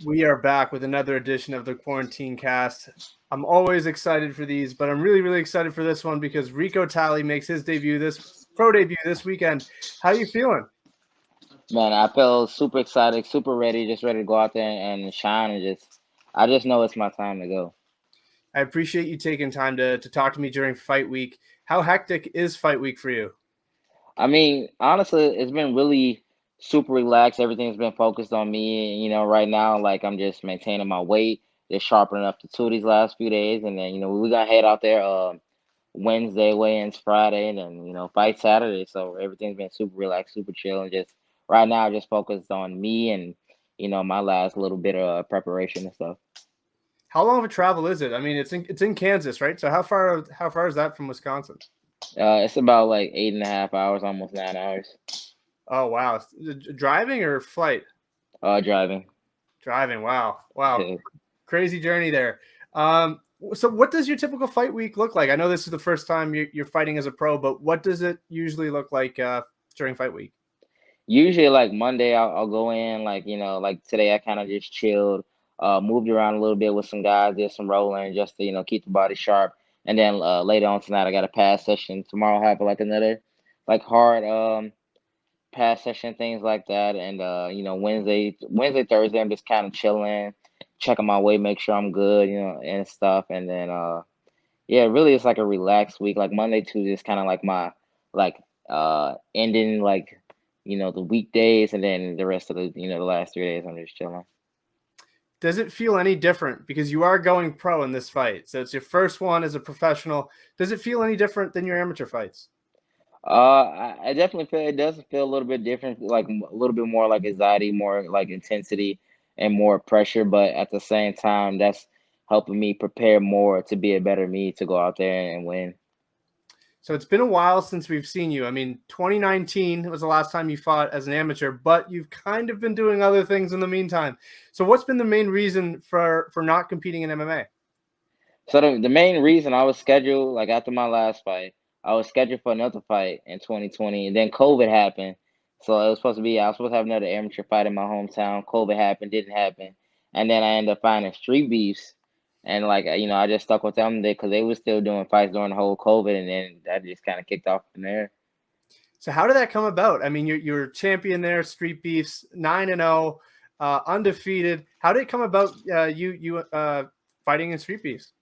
We are back with another edition of the Quarantinecast. I'm always excited for these, but I'm really excited for this one because Rico Tally makes his pro debut this weekend. How are you feeling? Man, I feel super excited, super ready, just ready to go out there and shine and I just know it's my time to go. I appreciate you taking time to talk to me during fight week. How hectic is fight week for you? I mean, honestly, it's been really super relaxed. Everything's been focused on me. Right now, like I'm just maintaining my weight, just sharpening up the two these last few days, and then we're gonna head out there Wednesday, weigh-ins Friday, and then fight Saturday. So everything's been super relaxed, super chill, and just right now just focused on me and my last little bit of preparation and stuff. How long of a travel is it? I mean, it's in Kansas, right? So how far is that from Wisconsin? It's about like 8.5 hours, almost 9 hours. Oh wow, driving or flight? Driving. Driving. Wow, crazy journey there. So what does your typical fight week look like? I know this is the first time you're fighting as a pro, but what does it usually look like during fight week? Usually, like Monday, I'll go in, like, like today I kind of just chilled, moved around a little bit with some guys, did some rolling just to, keep the body sharp. And then later on tonight, I got a pass session. Tomorrow, I'll have like another, like hard pass session, things like that. And, Wednesday, Thursday, I'm just kind of chilling, checking my weight, make sure I'm good, and stuff. And then, yeah, really, it's like a relaxed week. Like Monday, Tuesday is kind of like my like ending like the weekdays, and then the rest of the last 3 days I'm just chilling. Does it feel any different because you are going pro in this fight? So it's your first one as a professional. Does it feel any different than your amateur fights? I definitely feel it does feel a little bit different, like a little bit more like anxiety, more like intensity, and more pressure. But at the same time, that's helping me prepare more to be a better me to go out there and win. So it's been a while since we've seen you. I mean, 2019 was the last time you fought as an amateur, but you've kind of been doing other things in the meantime. So what's been the main reason for not competing in MMA? So the main reason I was scheduled, like after my last fight, I was scheduled for another fight in 2020, and then COVID happened. So it was supposed to be I was supposed to have another amateur fight in my hometown. COVID happened, didn't happen, and then I ended up finding Street Beefs, and like I just stuck with them there because they were still doing fights during the whole COVID, and then that just kind of kicked off from there. So how did that come about? I mean, you're champion there, Street Beefs, 9-0, undefeated. How did it come about? You fighting in Street Beefs?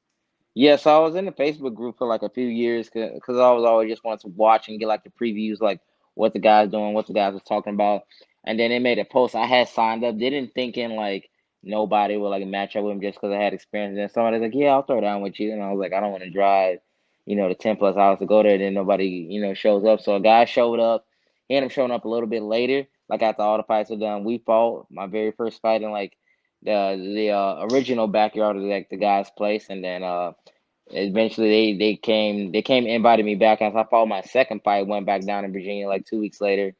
Yeah, so I was in the Facebook group for like a few years because I was always just wanted to watch and get like the previews, like what the guys doing, what the guys was talking about. And then they made a post. I had signed up, didn't thinking like nobody would like match up with him just because I had experience. And somebody's like, "Yeah, I'll throw down with you." And I was like, "I don't want to drive, the 10+ hours to go there." Then nobody, shows up. So a guy showed up. He ended up showing up a little bit later, like after all the fights were done. We fought my very first fight in like the original backyard of like the guy's place, and then eventually they came invited me back as I fought my second fight, went back down in Virginia like 2 weeks later,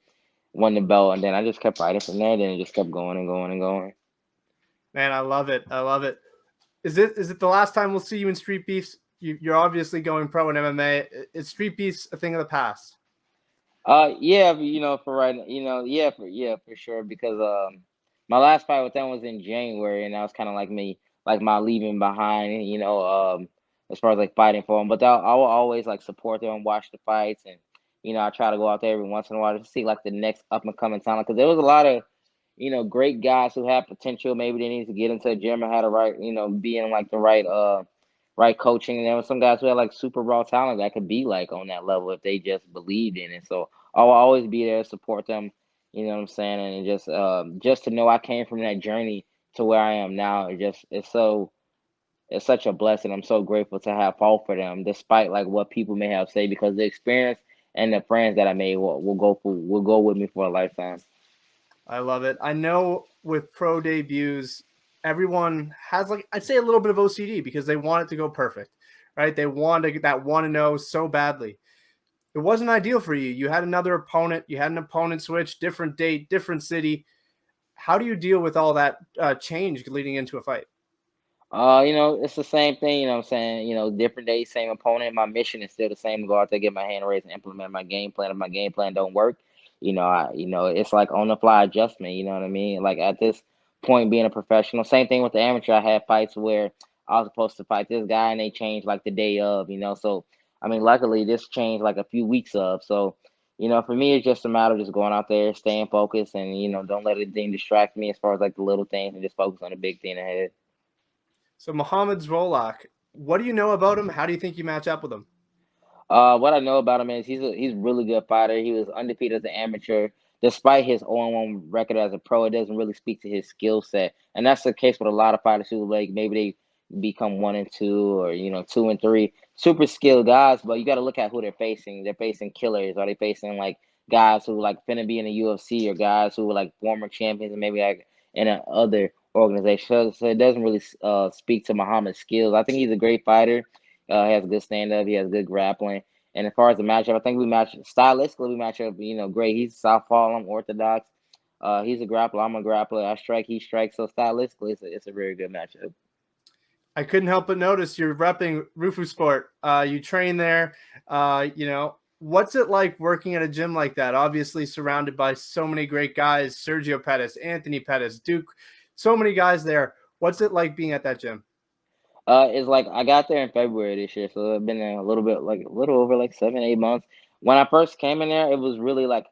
won the belt, and then I just kept fighting from there. Then it just kept going and going and going. Man, I love it. I love it. Is it the last time we'll see you in Street Beefs? You're obviously going pro in MMA. Is Street Beefs a thing of the past? Yeah, for right, yeah, for sure, because my last fight with them was in January, and that was kind of like me, like my leaving behind, as far as like fighting for them. But I will always like support them, watch the fights, and I try to go out there every once in a while to see like the next up and coming talent, because there was a lot of great guys who had potential. Maybe they need to get into the gym and had the right, be in like the right coaching. And there were some guys who had like super raw talent that could be like on that level if they just believed in it. So I'll always be there to support them. You know what I'm saying? And just to know I came from that journey to where I am now, it's such a blessing. I'm so grateful to have fought for them, despite like what people may have said, because the experience and the friends that I made will go with me for a lifetime. I love it. I know with pro debuts, everyone has like I'd say a little bit of OCD because they want it to go perfect, right? They want to get that 1-0 so badly. It wasn't ideal for you. You had another opponent. You had an opponent switch, different date, different city. How do you deal with all that change leading into a fight? It's the same thing, what I'm saying, different days, same opponent. My mission is still the same: to go out there, get my hand raised, and implement my game plan. If my game plan don't work, it's like on the fly adjustment, you know what I mean? Like at this point being a professional. Same thing with the amateur. I had fights where I was supposed to fight this guy and they changed like the day of, So I mean, luckily this changed like a few weeks of. So, for me it's just a matter of just going out there, staying focused and, don't let anything distract me as far as like the little things and just focus on the big thing ahead. So Mohamed Zvolak, what do you know about him? How do you think you match up with him? What I know about him is he's a really good fighter. He was undefeated as an amateur. Despite his 0-1 record as a pro, it doesn't really speak to his skill set, and that's the case with a lot of fighters who like maybe they become 1 and 2 or 2 and 3, super skilled guys. But you got to look at who they're facing. They're facing killers. Are they facing like guys who like finna be in the UFC or guys who were like former champions and maybe like in a other organization? So it doesn't really speak to Muhammad's skills. I think he's a great fighter. He has good stand up. He has good grappling. And as far as the matchup, I think we match stylistically. We match up, great. He's southpaw. I'm orthodox. He's a grappler. I'm a grappler. I strike. He strikes. So stylistically, it's a very good matchup. I couldn't help but notice you're repping Rufu Sport. You train there. What's it like working at a gym like that? Obviously surrounded by so many great guys, Sergio Pettis, Anthony Pettis, Duke, so many guys there. What's it like being at that gym? It's like I got there in February this year, so I've been there a little bit, like a little over like 7, 8 months. When I first came in there, it was really like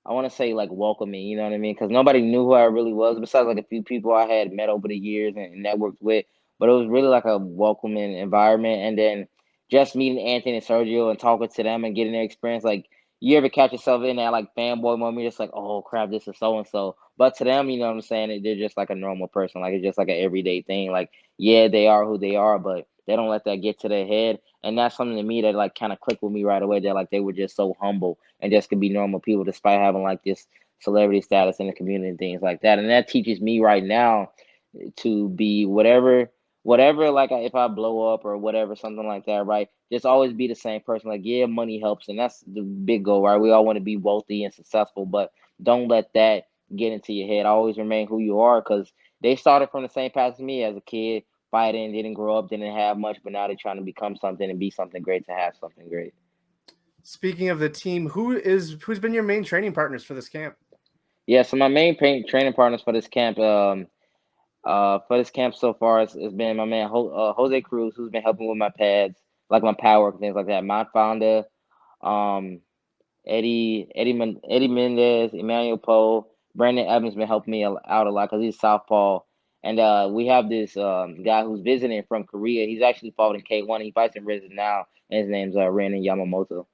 I want to say like welcoming, you know what I mean? Because nobody knew who I really was, besides like a few people I had met over the years and networked with. But it was really like a welcoming environment, and then just meeting Anthony and Sergio and talking to them and getting their experience. Like you ever catch yourself in that like fanboy moment, you're just like, oh crap, this is so and so. But to them, you know what I'm saying? They're just like a normal person, like it's just like an everyday thing. Like yeah, they are who they are, but they don't let that get to their head. And that's something to me that like kind of clicked with me right away. That like they were just so humble and just could be normal people despite having like this celebrity status in the community and things like that. And that teaches me right now to be whatever like if I blow up or whatever, something like that, right? Just always be the same person. Like, yeah, money helps, and that's the big goal, right? We all want to be wealthy and successful, but don't let that get into your head. Always remain who you are, because they started from the same path as me as a kid, fighting, didn't grow up, didn't have much, but now they're trying to become something and be something great to have something great. Speaking of the team, who's been your main training partners for this camp? Yeah, so my main training partners for this camp so far has been my man Jose Cruz, who's been helping with my pads, like my power and things like that. My founder, um, Eddie Mendez, Emmanuel Poe, Brandon Evans been helping me out a lot because he's southpaw. And we have this guy who's visiting from Korea. He's actually fought in K1. He fights in Risen now, and his name's Renan Yamamoto.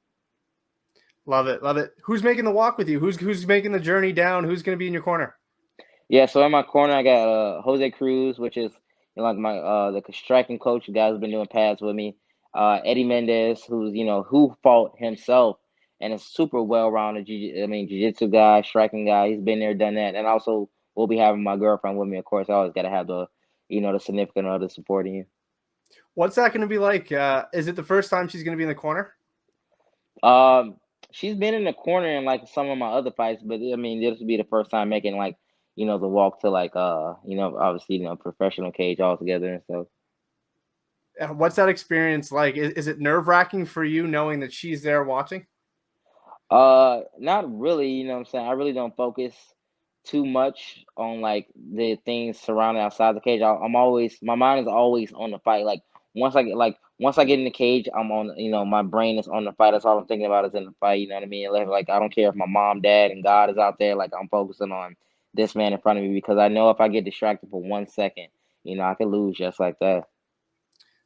Love it, love it. Who's making the walk with you? Who's making the journey down? Who's going to be in your corner? Yeah, so in my corner I got Jose Cruz, which is like my the striking coach, the guy who's been doing pads with me. Eddie Mendez, who's who fought himself and is super well rounded. Jiu-jitsu guy, striking guy. He's been there, done that, and also we'll be having my girlfriend with me. Of course, I always got to have the significant other supporting you. What's that going to be like? Is it the first time she's going to be in the corner? Um, she's been in the corner in like some of my other fights, but I mean, this will be the first time making like the walk to like obviously professional cage altogether and stuff. What's that experience like? Is it nerve wracking for you knowing that she's there watching? Not really, what I'm saying. I really don't focus too much on like the things surrounding outside the cage. I'm always my mind is always on the fight. Like once I get in the cage, I'm on. My brain is on the fight. That's all I'm thinking about is in the fight. You know what I mean? Like I don't care if my mom, dad, and God is out there. Like I'm focusing on this man in front of me because I know if I get distracted for 1 second, I could lose just like that.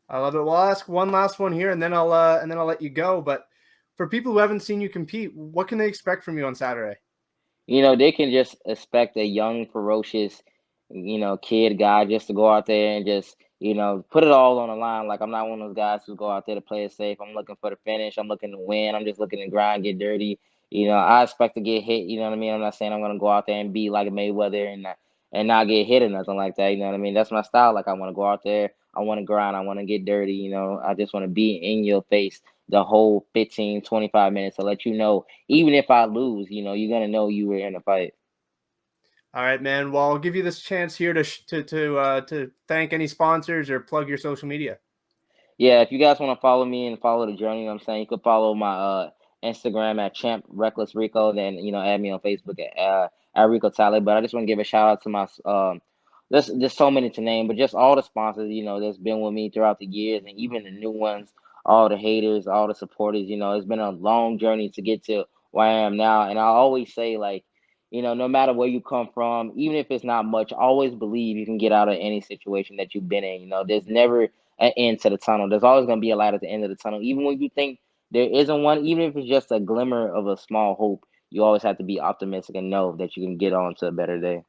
I love it. Well, I'll ask one last one here, and then I'll let you go. But for people who haven't seen you compete, what can they expect from you on Saturday? They can just expect a young, ferocious, kid guy just to go out there and just, put it all on the line. Like I'm not one of those guys who go out there to play it safe. I'm looking for the finish. I'm looking to win. I'm just looking to grind, get dirty. I expect to get hit. You know what I mean? I'm not saying I'm gonna go out there and be like Mayweather and not get hit or nothing like that. You know what I mean? That's my style. Like I want to go out there. I want to grind. I want to get dirty. I just want to be in your face the whole 15, 25 minutes to let you know, even if I lose, you're gonna know you were in a fight. All right, man. Well, I'll give you this chance here to thank any sponsors or plug your social media. Yeah, if you guys want to follow me and follow the journey, I'm saying you could follow my Instagram at Champ Reckless Rico, then add me on Facebook at Rico Tally. But I just want to give a shout out to my there's so many to name, but just all the sponsors, that's been with me throughout the years, and even the new ones, all the haters, all the supporters. It's been a long journey to get to where I am now. And I always say, like, no matter where you come from, even if it's not much, always believe you can get out of any situation that you've been in. There's never an end to the tunnel. There's always going to be a light at the end of the tunnel, even when you think there isn't one. Even if it's just a glimmer of a small hope, you always have to be optimistic and know that you can get on to a better day.